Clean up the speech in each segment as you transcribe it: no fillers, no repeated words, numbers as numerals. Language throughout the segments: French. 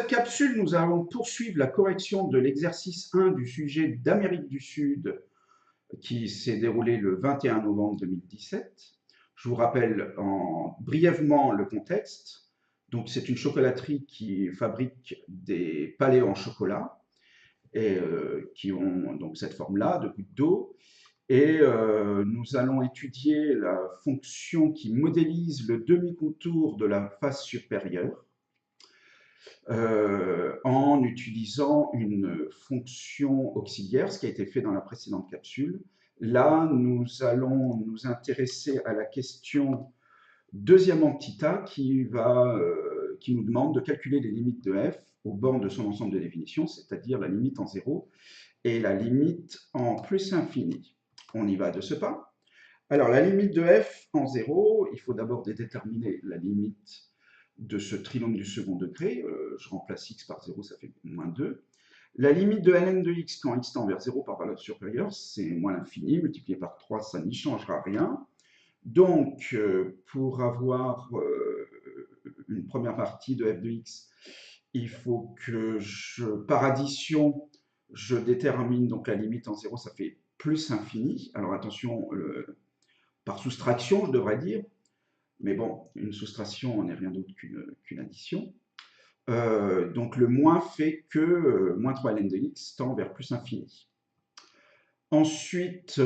cette capsule, nous allons poursuivre la correction de l'exercice 1 du sujet d'Amérique du Sud qui s'est déroulé le 21 novembre 2017. Je vous rappelle brièvement le contexte. Donc, c'est une chocolaterie qui fabrique des palets en chocolat et qui ont donc cette forme-là de gouttes d'eau. Et nous allons étudier la fonction qui modélise le demi-contour de la face supérieure en utilisant une fonction auxiliaire, ce qui a été fait dans la précédente capsule. Là, nous allons nous intéresser à la question deuxièmement θ qui nous demande de calculer les limites de f aux bornes de son ensemble de définition, c'est-à-dire la limite en 0 et la limite en plus infini. On y va de ce pas. Alors, la limite de f en 0, il faut d'abord déterminer la limite de ce trinôme du second degré. Je remplace x par 0, ça fait moins 2. La limite de ln de x quand x tend vers 0 par valeur supérieure, c'est moins l'infini, multiplié par 3, ça n'y changera rien. Donc, pour avoir une première partie de f de x, il faut que par addition, je détermine donc la limite en 0, ça fait plus infini. Alors attention, par soustraction, je devrais dire. Mais bon, une soustraction n'est rien d'autre qu'une addition. Donc le moins fait que moins 3 ln de x tend vers plus infini. Ensuite,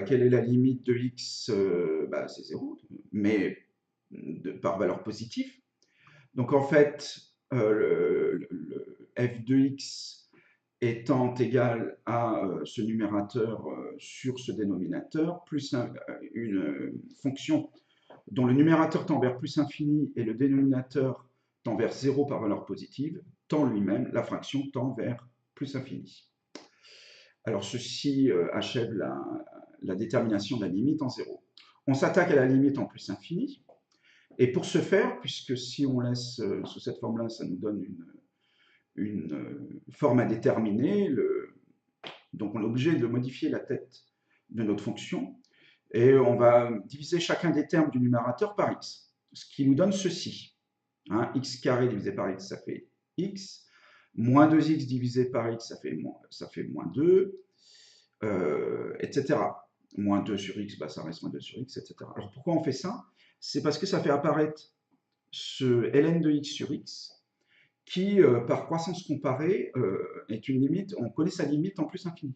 quelle est la limite de x? C'est 0, mais par valeur positive. Donc en fait, le f de x étant égal à ce numérateur sur ce dénominateur, plus une fonction dont le numérateur tend vers plus infini et le dénominateur tend vers 0 par valeur positive, tend lui-même, la fraction tend vers plus infini. Alors ceci achève la détermination de la limite en 0. On s'attaque à la limite en plus infini, et pour ce faire, puisque si on laisse sous cette forme-là, ça nous donne une forme à déterminer, donc on est obligé de modifier la tête de notre fonction, et on va diviser chacun des termes du numérateur par x, ce qui nous donne ceci. X carré divisé par x, ça fait x. Moins 2x divisé par x, ça fait moins 2, etc. Moins 2 sur x, ça reste moins 2 sur x, etc. Alors pourquoi on fait ça? C'est parce que ça fait apparaître ce ln de x sur x, qui, par croissance comparée, est une limite, on connaît sa limite en plus infini.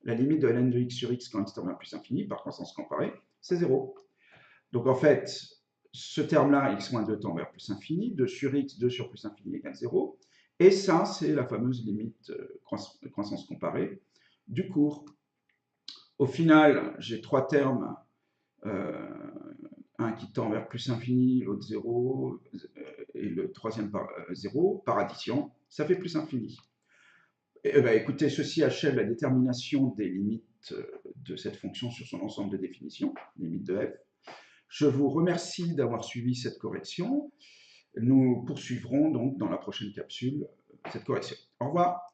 La limite de ln de x sur x quand x tend vers plus infini, par croissance comparée, c'est 0. Donc en fait, ce terme-là, x moins 2 tend vers plus infini, 2 sur x, 2 sur plus infini égale 0. Et ça, c'est la fameuse limite croissance comparée du cours. Au final, j'ai trois termes, un qui tend vers plus infini, l'autre 0, et le troisième par 0, par addition, ça fait plus infini. Écoutez, ceci achève la détermination des limites de cette fonction sur son ensemble de définitions, limite de f. Je vous remercie d'avoir suivi cette correction. Nous poursuivrons donc dans la prochaine capsule cette correction. Au revoir.